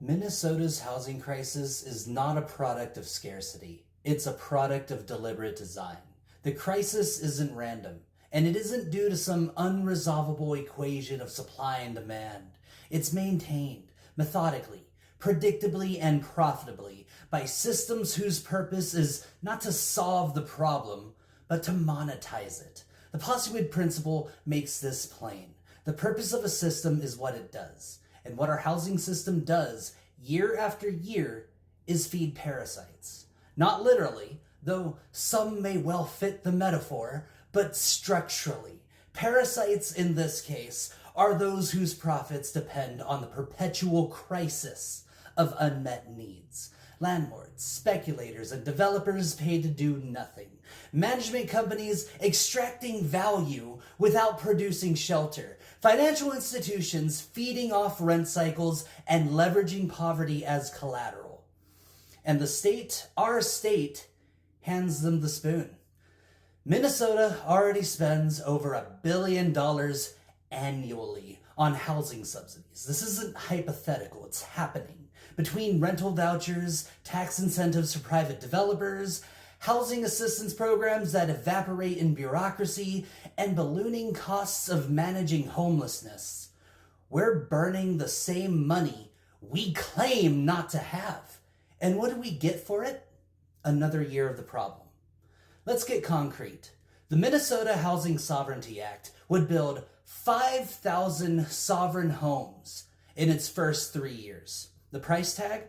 Minnesota's housing crisis is not a product of scarcity. It's a product of deliberate design. The crisis isn't random, and it isn't due to some unresolvable equation of supply and demand. It's maintained, methodically, predictably, and profitably by systems whose purpose is not to solve the problem, but to monetize it. The Parasites principle makes this plain. The purpose of a system is what it does. And what our housing system does year after year is feed parasites. Not literally, though some may well fit the metaphor, but structurally. Parasites in this case are those whose profits depend on the perpetual crisis of unmet needs. Landlords, speculators, and developers paid to do nothing. Management companies extracting value without producing shelter. Financial institutions feeding off rent cycles and leveraging poverty as collateral. And the state, our state, hands them the spoon. Minnesota already spends over $1 billion annually on housing subsidies. This isn't hypothetical, it's happening. Between rental vouchers, tax incentives for private developers, housing assistance programs that evaporate in bureaucracy, and ballooning costs of managing homelessness, we're burning the same money we claim not to have. And what do we get for it? Another year of the problem. Let's get concrete. The Minnesota Housing Sovereignty Act would build 5,000 sovereign homes in its first 3 years. The price tag?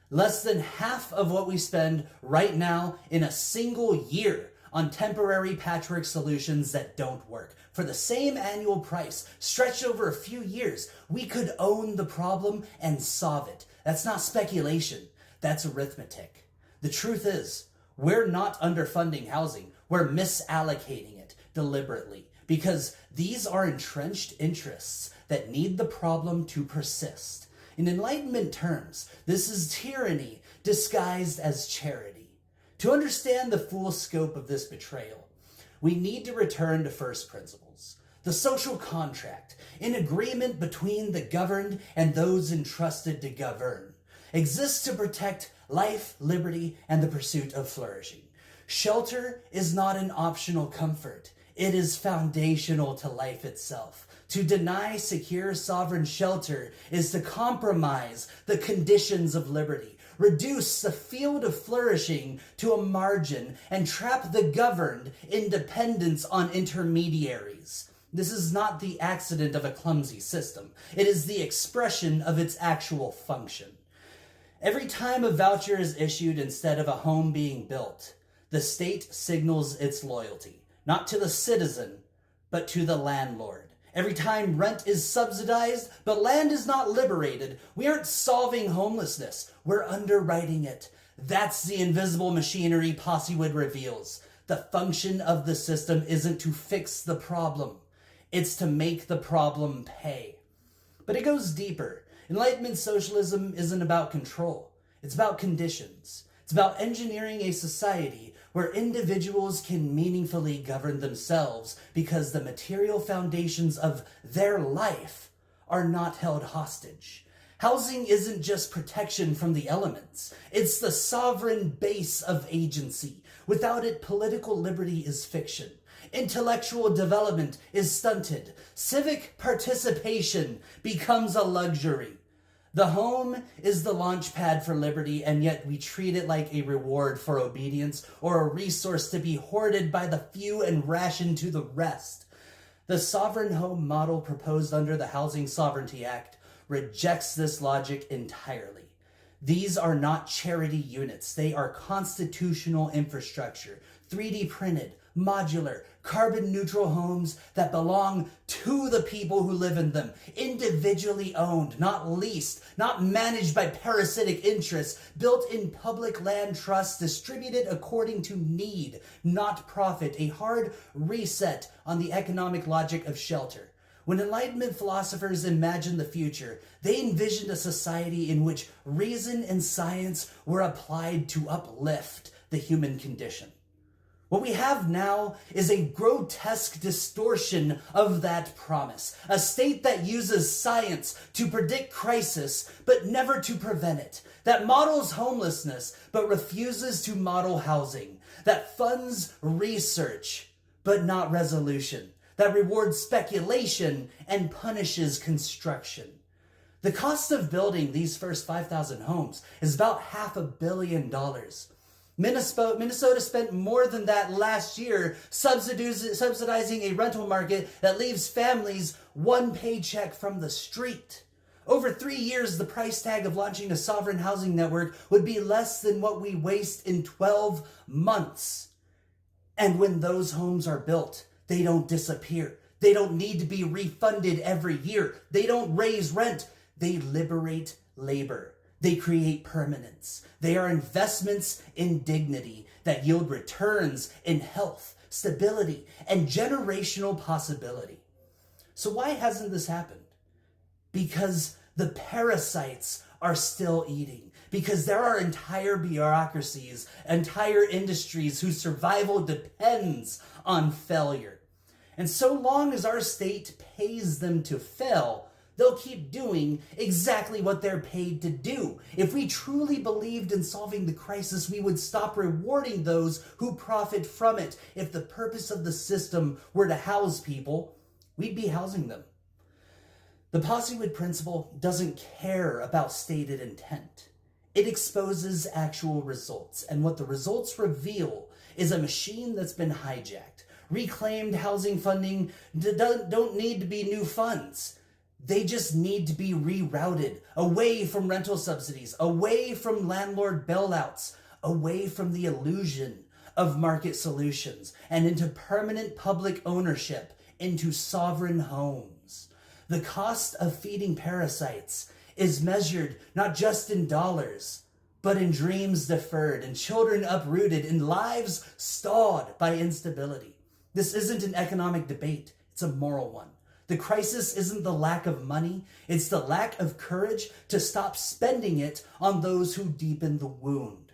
Less than half of what we spend right now in a single year on temporary patchwork solutions that don't work. For the same annual price, stretched over a few years, we could own the problem and solve it. That's not speculation, that's arithmetic. The truth is, we're not underfunding housing, we're misallocating it deliberately because these are entrenched interests that need the problem to persist. In Enlightenment terms, this is tyranny disguised as charity. To understand the full scope of this betrayal, we need to return to first principles. The social contract, an agreement between the governed and those entrusted to govern, exists to protect life, liberty, and the pursuit of flourishing. Shelter is not an optional comfort. It is foundational to life itself. To deny secure sovereign shelter is to compromise the conditions of liberty, reduce the field of flourishing to a margin, and trap the governed in dependence on intermediaries. This is not the accident of a clumsy system. It is the expression of its actual function. Every time a voucher is issued instead of a home being built, the state signals its loyalty, not to the citizen, but to the landlord. Every time rent is subsidized, but land is not liberated, we aren't solving homelessness, we're underwriting it. That's the invisible machinery Possewood reveals. The function of the system isn't to fix the problem, it's to make the problem pay. But it goes deeper. Enlightenment socialism isn't about control, it's about conditions. It's about engineering a society where individuals can meaningfully govern themselves because the material foundations of their life are not held hostage. Housing isn't just protection from the elements. It's the sovereign base of agency. Without it, political liberty is fiction. Intellectual development is stunted. Civic participation becomes a luxury. The home is the launch pad for liberty, and yet we treat it like a reward for obedience or a resource to be hoarded by the few and rationed to the rest. The sovereign home model proposed under the Housing Sovereignty Act rejects this logic entirely. These are not charity units. They are constitutional infrastructure, 3D printed, modular, carbon neutral homes that belong to the people who live in them, individually owned, not leased, not managed by parasitic interests, built in public land trusts, distributed according to need, not profit, a hard reset on the economic logic of shelter. When Enlightenment philosophers imagined the future, they envisioned a society in which reason and science were applied to uplift the human condition. What we have now is a grotesque distortion of that promise, a state that uses science to predict crisis, but never to prevent it, that models homelessness, but refuses to model housing, that funds research, but not resolution, that rewards speculation and punishes construction. The cost of building these first 5,000 homes is about $500 million. Minnesota spent more than that last year subsidizing a rental market that leaves families one paycheck from the street. Over 3 years, the price tag of launching a sovereign housing network would be less than what we waste in 12 months. And when those homes are built, they don't disappear. They don't need to be refunded every year. They don't raise rent. They liberate labor. They create permanence. They are investments in dignity that yield returns in health, stability, and generational possibility. So why hasn't this happened? Because the parasites are still eating. Because there are entire bureaucracies, entire industries whose survival depends on failure. And so long as our state pays them to fail, they'll keep doing exactly what they're paid to do. If we truly believed in solving the crisis, we would stop rewarding those who profit from it. If the purpose of the system were to house people, we'd be housing them. The Possewood principle doesn't care about stated intent. It exposes actual results, and what the results reveal is a machine that's been hijacked. Reclaimed housing funding don't need to be new funds. They just need to be rerouted away from rental subsidies, away from landlord bailouts, away from the illusion of market solutions, and into permanent public ownership, into sovereign homes. The cost of feeding parasites is measured not just in dollars, but in dreams deferred, in children uprooted, in lives stalled by instability. This isn't an economic debate, it's a moral one. The crisis isn't the lack of money, it's the lack of courage to stop spending it on those who deepen the wound.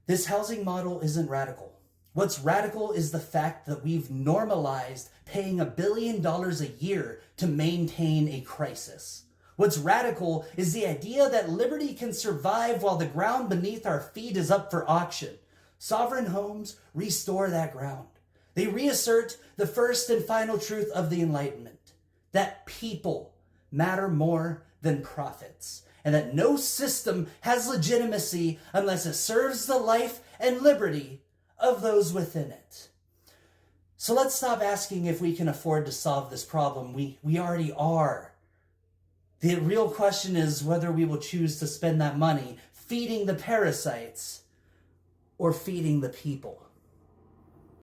This housing model isn't radical. What's radical is the fact that we've normalized paying $1 billion a year to maintain a crisis. What's radical is the idea that liberty can survive while the ground beneath our feet is up for auction. Sovereign homes restore that ground. They reassert the first and final truth of the Enlightenment, that people matter more than profits, and that no system has legitimacy unless it serves the life and liberty of those within it. So let's stop asking if we can afford to solve this problem. We already are. The real question is whether we will choose to spend that money feeding the parasites or feeding the people.